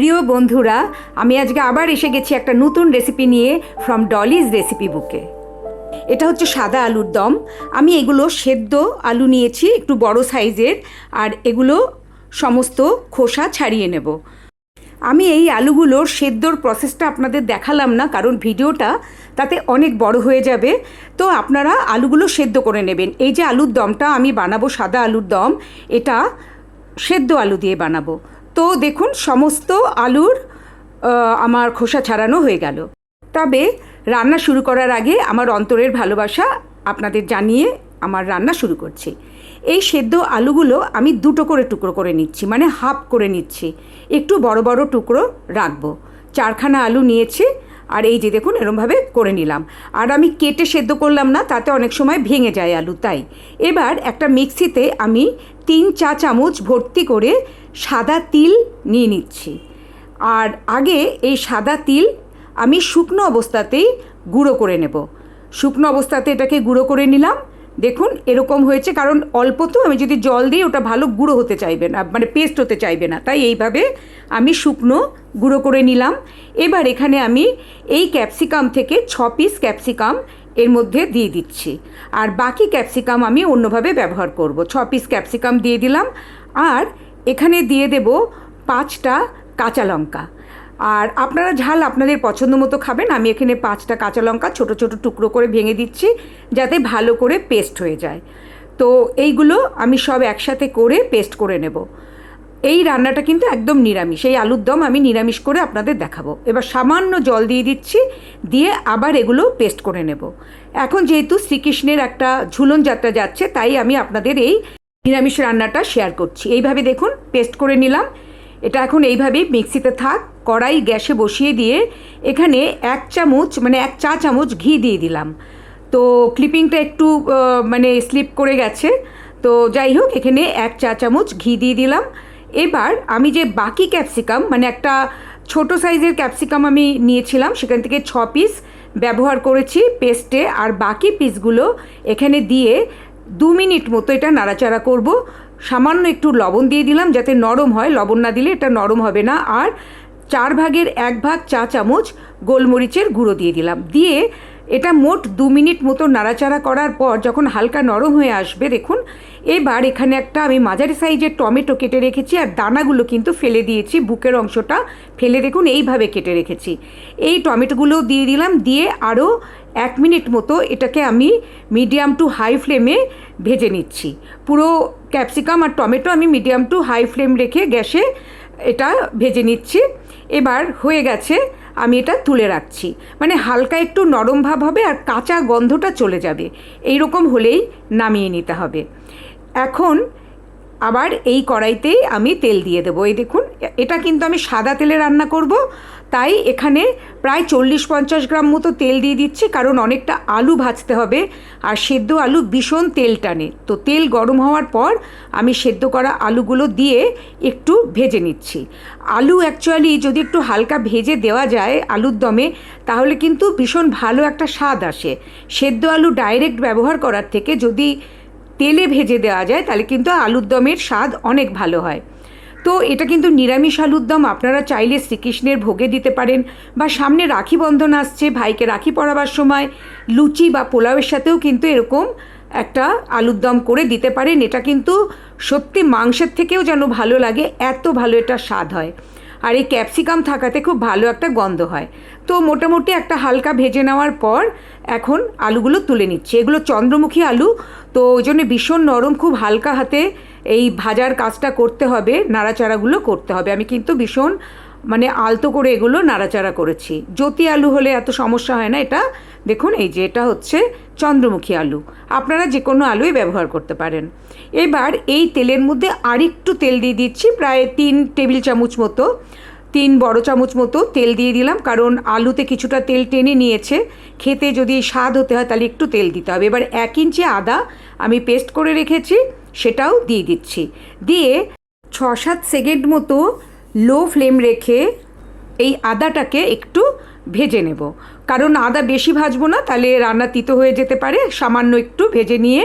প্রিয় বন্ধুরা, আমি আজকে আবার এসে গেছি একটা নতুন রেসিপি নিয়ে ফ্রম ডলিজ রেসিপি বুকে। এটা হচ্ছে সাদা আলুর দম। আমি এগুলো সেদ্ধ আলু নিয়েছি, একটু বড় সাইজের, আর এগুলো সমস্ত খোসা ছাড়িয়ে নেব। আমি এই আলুগুলোর সেদ্ধর প্রসেসটা আপনাদের দেখালাম না, কারণ ভিডিওটা তাতে অনেক বড় হয়ে যাবে। তো আপনারা আলুগুলো সেদ্ধ করে নেবেন। এই যে আলুর দমটা আমি বানাবো, সাদা আলুর দম, এটা সেদ্ধ আলু দিয়ে বানাবো। তো দেখুন, সমস্ত আলুর আমার খোসা ছাড়ানো হয়ে গেল। তবে রান্না শুরু করার আগে আমার অন্তরের ভালোবাসা আপনাদের জানিয়ে আমার রান্না শুরু করছি। এই সেদ্ধ আলুগুলো আমি দুটো করে টুকরো করে নিচ্ছি, মানে হাফ করে নিচ্ছি। একটু বড় বড় টুকরো রাখবো। 4খানা আলু নিয়েছি, আর এই যে দেখুন এরমভাবে করে নিলাম। আর আমি কেটে সেদ্ধ করলাম না, তাতে অনেক সময় ভেঙে যায় আলু। তাই এবার একটা মিক্সিতে আমি 3 চা চামচ ভর্তি করে সাদা তিল নিয়ে নিচ্ছি। আর আগে এই সাদা তিল আমি শুকনো অবস্থাতেই গুঁড়ো করে নেব। শুকনো অবস্থাতে এটাকে গুঁড়ো করে নিলাম। দেখুন এরকম হয়েছে, কারণ অল্প তো, আমি যদি জল দিই ওটা ভালো গুঁড়ো হতে চাইবে না, মানে পেস্ট হতে চাইবে না। তাই এইভাবে আমি শুকনো গুঁড়ো করে নিলাম। এবার এখানে আমি এই ক্যাপসিকাম থেকে 6 পিস ক্যাপসিকাম এর মধ্যে দিয়ে দিচ্ছি, আর বাকি ক্যাপসিকাম আমি অন্যভাবে ব্যবহার করব। 6 পিস ক্যাপসিকাম দিয়ে দিলাম, আর এখানে দিয়ে দেব 5টা কাঁচা লঙ্কা। আর আপনারা ঝাল আপনাদের পছন্দ মতো খাবেন। আমি এখানে 5টা কাঁচা লঙ্কা ছোট ছোট টুকরো করে ভেঙে দিচ্ছি, যাতে ভালো করে পেস্ট হয়ে যায়। তো এইগুলো আমি সব একসাথে করে পেস্ট করে নেব। এই রান্নাটা কিন্তু একদম নিরামিষ। এই আলুর দম আমি নিরামিষ করে আপনাদের দেখাবো। এবার সামান্য জল দিয়ে দিচ্ছি, দিয়ে আবার এগুলো পেস্ট করে নেব। এখন যেহেতু শ্রীকৃষ্ণের একটা ঝুলন যাত্রা যাচ্ছে, তাই আমি আপনাদের এই নিরামিষ রান্নাটা শেয়ার করছি। এইভাবে দেখুন পেস্ট করে নিলাম। এটা এখন এইভাবেই মিক্সিতে থাক। কড়াই গ্যাসে বসিয়ে দিয়ে এখানে 1 চামচ, মানে 1 চা চামচ ঘি দিয়ে দিলাম। তো ক্লিপিংটা একটু মানে স্লিপ করে গেছে, তো যাই হোক, এখানে 1 চা চামচ ঘি দিয়ে দিলাম। এবার আমি যে বাকি ক্যাপসিকাম, মানে একটা ছোট সাইজের ক্যাপসিকাম আমি নিয়েছিলাম, সেখান থেকে 6 পিস ব্যবহার করেছি পেস্টে, আর বাকি পিসগুলো এখানে দিয়ে 2 মিনিট মতো এটা নাড়াচাড়া করব। সামান্য একটু লবণ দিয়ে দিলাম যাতে নরম হয়, লবণ না দিলে এটা নরম হবে না। আর 4 ভাগের 1 ভাগ চা চামচ গোলমরিচের গুঁড়ো দিয়ে দিলাম। দিয়ে এটা মোট 2 মিনিট মতো নাড়াচাড়া করার পর যখন হালকা নরম হয়ে আসবে, দেখুন এবার এখানে একটা আমি মাঝারি সাইজের টমেটো কেটে রেখেছি, আর দানাগুলো কিন্তু ফেলে দিয়েছি, বুকের অংশটা ফেলে দেখুন এইভাবে কেটে রেখেছি। এই টমেটোগুলো দিয়ে দিলাম, দিয়ে আরও 1 মিনিট মতো এটাকে আমি মিডিয়াম টু হাই ফ্লেমে ভেজে নিচ্ছি। পুরো ক্যাপসিকাম আর টমেটো আমি মিডিয়াম টু হাই ফ্লেম রেখে গ্যাসে এটা ভেজে নিচ্ছি। এবার হয়ে গেছে, আমি এটা তুলে রাখছি। মানে হালকা একটু নরম ভাব হবে আর কাঁচা গন্ধটা চলে যাবে, এই রকম হলেই নামিয়ে নিতে হবে। এখন আবার এই কড়াইতেই আমি তেল দিয়ে দেবো। এই দেখুন, এটা কিন্তু আমি সাদা তেলে রান্না করব, তাই এখানে প্রায় 40-50 গ্রাম মতো তেল দিয়ে দিচ্ছি, কারণ অনেকটা আলু ভাজতে হবে, আর সেদ্ধ আলু ভীষণ তেল টানে। তো তেল গরম হওয়ার পর আমি সেদ্ধ করা আলুগুলো দিয়ে একটু ভেজে নিচ্ছি। আলু অ্যাকচুয়ালি যদি একটু হালকা ভেজে দেওয়া যায় আলুর দমে, তাহলে কিন্তু ভীষণ ভালো একটা স্বাদ আসে। সেদ্ধ আলু ডাইরেক্ট ব্যবহার করার থেকে যদি তেলে ভেজে দেওয়া যায়, তাহলে কিন্তু আলুর দমের স্বাদ অনেক ভালো হয়। তো এটা কিন্তু নিরামিষ আলুর দম। আপনারা চাইলে শ্রীকৃষ্ণের ভোগে দিতে পারেন, বা সামনে রাখি বন্ধন আসছে, ভাইকে রাখি পরাবার সময় লুচি বা পোলাওয়ের সাথেও কিন্তু এরকম একটা আলুর দম করে দিতে পারেন। এটা কিন্তু সত্যি মাংসের থেকেও যেন ভালো লাগে, এত ভালো এটা স্বাদ হয়। আর এই ক্যাপসিকাম থাকাতে খুব ভালো একটা গন্ধ হয়। তো মোটামুটি একটা হালকা ভেজে নেওয়ার পর এখন আলুগুলো তুলে নিচ্ছি। এগুলো চন্দ্রমুখী আলু, তো ওই জন্য ভীষণ নরম, খুব হালকা হাতে এই ভাজার কাজটা করতে হবে, নাড়াচাড়াগুলো করতে হবে। আমি কিন্তু ভীষণ মানে আলতো করে এগুলো নাড়াচাড়া করেছি। জ্যোতি আলু হলে এত সমস্যা হয় না। এটা দেখুন, এই যে এটা হচ্ছে চন্দ্রমুখী আলু, আপনারা যে কোনো আলুই ব্যবহার করতে পারেন। এবার এই তেলের মধ্যে আরেকটু তেল দিয়ে দিচ্ছি, প্রায় 3 টেবিল চামচ মতো, 3 বড় চামচ মতো তেল দিয়ে দিলাম, কারণ আলুতে কিছুটা তেল টেনে নিয়েছে। খেতে যদি স্বাদ হতে হয় তাহলে একটু তেল দিতে হবে। এবার 1 ইঞ্চি আদা আমি পেস্ট করে রেখেছি, সেটাও দিয়ে দিচ্ছি। দিয়ে 6-7 সেকেন্ড মতো লো ফ্লেম রেখে এই আদাটাকে একটু ভেজে নেব, কারণ আদা বেশি ভাজবো না, তাহলে রান্না তিতো হয়ে যেতে পারে। সামান্য একটু ভেজে নিয়ে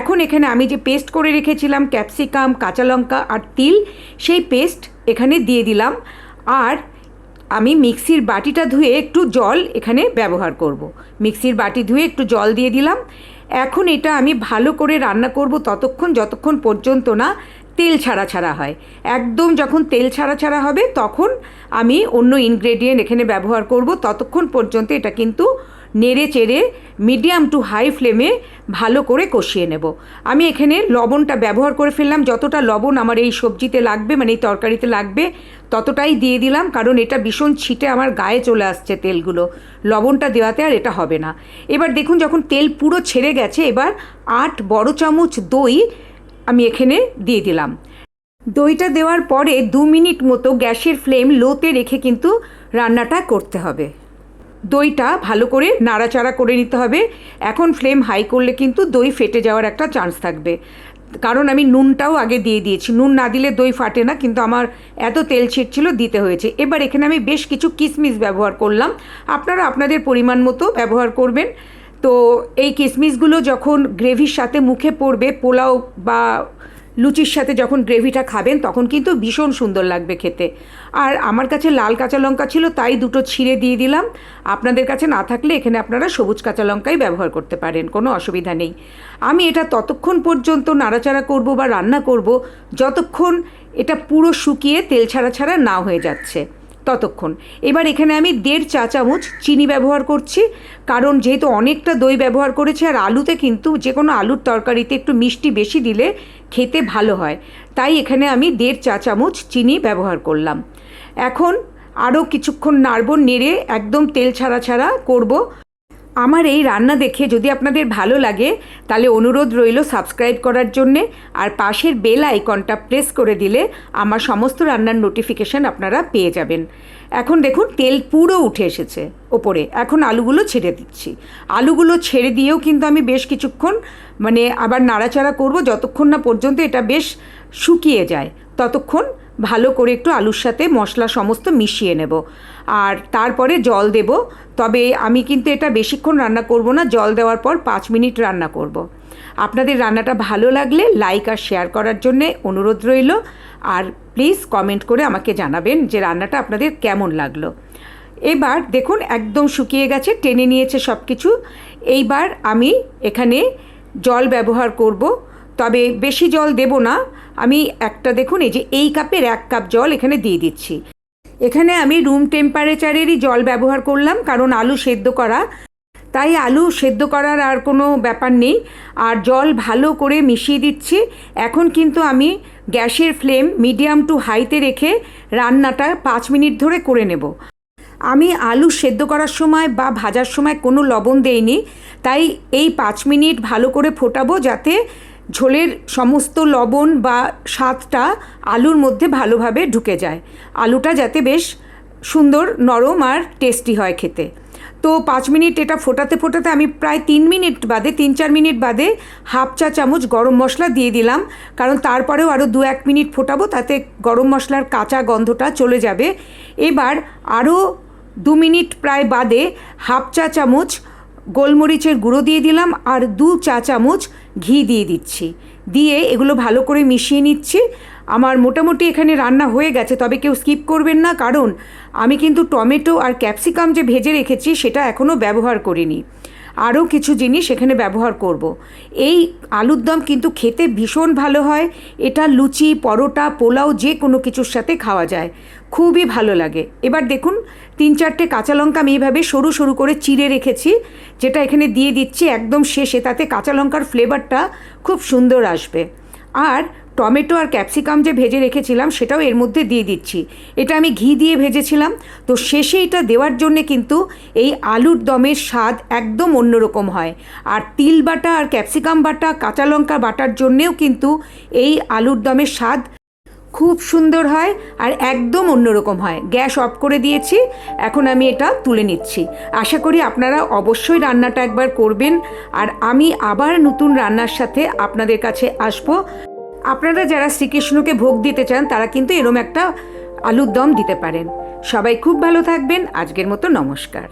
এখন এখানে আমি যে পেস্ট করে রেখেছিলাম ক্যাপসিকাম, কাঁচা লঙ্কা আর তিল, সেই পেস্ট এখানে দিয়ে দিলাম। আর আমি মিক্সির বাটিটা ধুয়ে একটু জল এখানে ব্যবহার করব। মিক্সির বাটি ধুয়ে একটু জল দিয়ে দিলাম। এখন এটা আমি ভালো করে রান্না করব ততক্ষণ যতক্ষণ পর্যন্ত না তেল ছাড়া ছাড়া হয়। একদম যখন তেল ছাড়া ছাড়া হবে তখন আমি অন্য ইনগ্রেডিয়েন্ট এখানে ব্যবহার করব। ততক্ষণ পর্যন্ত এটা কিন্তু নেড়ে চেড়ে মিডিয়াম টু হাই ফ্লেমে ভালো করে কষিয়ে নেব। আমি এখানে লবণটা ব্যবহার করে ফেললাম। যতটা লবণ আমার এই সবজিতে লাগবে, মানে এই তরকারিতে লাগবে, ততটাই দিয়ে দিলাম, কারণ এটা ভীষণ ছিটে আমার গায়ে চলে আসছে তেলগুলো লবণটা দেওয়াতে, আর এটা হবে না। এবার দেখুন যখন তেল পুরো ছেড়ে গেছে, এবার 8 বড় চামচ দই আমি এখানে দিয়ে দিলাম। দইটা দেওয়ার পরে 2 মিনিট মতো গ্যাসের ফ্লেম লোতে রেখে কিন্তু রান্নাটা করতে হবে। দইটা ভালো করে নাড়াচাড়া করে নিতে হবে। এখন ফ্লেম হাই করলে কিন্তু দই ফেটে যাওয়ার একটা চান্স থাকবে, কারণ আমি নুনটাও আগে দিয়ে দিয়েছি। নুন না দিলে দই ফাটে না, কিন্তু আমার এত তেল ছিটছিল দিতে হয়েছে। এবার এখানে আমি বেশ কিছু কিশমিশ ব্যবহার করলাম, আপনারা আপনাদের পরিমাণ মতো ব্যবহার করবেন। তো এই কিশমিশগুলো যখন গ্রেভির সাথে মুখে পড়বে, পোলাও বা লুচির সাথে যখন গ্রেভিটা খাবেন তখন কিন্তু ভীষণ সুন্দর লাগবে খেতে। আর আমার কাছে লাল কাঁচা লঙ্কা ছিল, তাই 2টো ছিঁড়ে দিয়ে দিলাম। আপনাদের কাছে না থাকলে এখানে আপনারা সবুজ কাঁচা লঙ্কাই ব্যবহার করতে পারেন, কোনো অসুবিধা নেই। আমি এটা ততক্ষণ পর্যন্ত নাড়াচাড়া করব বা রান্না করব যতক্ষণ এটা পুরো শুকিয়ে তেল ছাড়া ছাড়া না হয়ে যাচ্ছে, ততক্ষণ। এবার এখানে আমি 1.5 চা চামচ চিনি ব্যবহার করছি, কারণ যেহেতু অনেকটা দই ব্যবহার করেছি, আর আলুতে কিন্তু যে কোনো আলুর তরকারিতে একটু মিষ্টি বেশি দিলে খেতে ভালো হয়, তাই এখানে আমি 1.5 চা চামচ চিনি ব্যবহার করলাম। এখন আরও কিছুক্ষণ নাড়ব, নেড়ে একদম তেল ছাড়া ছাড়া করব। আমার এই রান্না দেখে যদি আপনাদের ভালো লাগে তাহলে অনুরোধ রইল সাবস্ক্রাইব করার জন্যে, আর পাশের বেল আইকনটা প্রেস করে দিলে আমার সমস্ত রান্নার নোটিফিকেশান আপনারা পেয়ে যাবেন। এখন দেখুন তেল পুরো উঠে এসেছে ওপরে। এখন আলুগুলো ছেড়ে দিচ্ছি। আলুগুলো ছেড়ে দিয়েও কিন্তু আমি বেশ কিছুক্ষণ আবার নাড়াচাড়া করব, যতক্ষণ না পর্যন্ত এটা বেশ শুকিয়ে যায়, ততক্ষণ ভালো করে একটু আলুর সাথে মশলা সমস্ত মিশিয়ে নেব। আর তারপরে জল দেব, তবে আমি কিন্তু এটা বেশিক্ষণ রান্না করব না, জল দেওয়ার পর 5 মিনিট রান্না করব। আপনাদের রান্নাটা ভালো লাগলে লাইক আর শেয়ার করার জন্যে অনুরোধ রইল, আর প্লিজ কমেন্ট করে আমাকে জানাবেন যে রান্নাটা আপনাদের কেমন লাগলো। এবার দেখুন একদম শুকিয়ে গেছে, টেনে নিয়েছে সব কিছু। এইবার আমি এখানে জল ব্যবহার করব, তবে বেশি জল দেব না। আমি দেখুন এই যে এই কাপের 1 কাপ জল এখানে দিয়ে দিচ্ছি। এখানে আমি রুম টেম্পারেচারেরই জল ব্যবহার করলাম, কারণ আলু সেদ্ধ করা, তাই আলু সেদ্ধ করার আর কোনো ব্যাপার নেই। আর জল ভালো করে মিশিয়ে দিচ্ছি। এখন কিন্তু আমি গ্যাসের ফ্লেম মিডিয়াম টু হাইতে রেখে রান্নাটা 5 মিনিট ধরে করে নেব। আমি আলু সেদ্ধ করার সময় বা ভাজার সময় কোনো লবণ দেইনি, তাই এই 5 মিনিট ভালো করে ফোটাবো, যাতে ঝোলের সমস্ত লবণ বা স্বাদটা আলুর মধ্যে ভালোভাবে ঢুকে যায়, আলুটা যাতে বেশ সুন্দর নরম আর টেস্টি হয় খেতে। তো 5 মিনিট এটা ফোটাতে ফোটাতে আমি প্রায় 3 মিনিট বাদে 3-4 মিনিট বাদে 1/2 চা চামচ গরম মশলা দিয়ে দিলাম, কারণ তারপরেও আরও 2-1 মিনিট ফোটাবো, তাতে গরম মশলার কাঁচা গন্ধটা চলে যাবে। এবার আরও 2 মিনিট প্রায় বাদে 1/2 চা চামচ গোলমরিচের গুঁড়ো দিয়ে দিলাম, আর 2 চা চামচ ঘি দিয়ে দিচ্ছি। দিয়ে এগুলো ভালো করে মিশিয়ে নিচ্ছি। আমার মোটামুটি এখানে রান্না হয়ে গেছে, তবে কেউ স্কিপ করবেন না, কারণ আমি কিন্তু টমেটো আর ক্যাপসিকাম যে ভেজে রেখেছি সেটা এখনও ব্যবহার করিনি। আরও কিছু জিনিস এখানে ব্যবহার করব। এই আলুর দম কিন্তু খেতে ভীষণ ভালো হয়। এটা লুচি, পরোটা, পোলাও যে কোনো কিছুর সাথে খাওয়া যায়, খুবই ভালো লাগে। এবার দেখুন 3-4টে কাঁচা লঙ্কা আমি এইভাবে সরু সরু করে চিড়ে রেখেছি, যেটা এখানে দিয়ে দিচ্ছি একদম শেষে, তাতে কাঁচা লঙ্কার ফ্লেভারটা খুব সুন্দর আসবে। আর টমেটো আর ক্যাপসিকাম যে ভেজে রেখেছিলাম সেটাও এর মধ্যে দিয়ে দিচ্ছি। এটা আমি ঘি দিয়ে ভেজেছিলাম, তো শেষে এটা দেওয়ার জন্যে কিন্তু এই আলুর দমের স্বাদ একদম অন্যরকম হয়। আর তিল বাটা আর ক্যাপসিকাম বাটা, কাঁচা লঙ্কা বাটার জন্যেও কিন্তু এই আলুর দমের স্বাদ খুব সুন্দর হয় আর একদম অন্যরকম হয়। গ্যাস অফ করে দিয়েছি, এখন আমি এটা তুলে নিচ্ছি। আশা করি আপনারা অবশ্যই রান্নাটা একবার করবেন, আর আমি আবার নতুন রান্নার সাথে আপনাদের কাছে আসবো। আপনারা যারা শ্রীকৃষ্ণকে ভোগ দিতে চান তারা কিন্তু এরম একটা আলুর দম দিতে পারেন। সবাই খুব ভালো থাকবেন। আজকের মতো নমস্কার।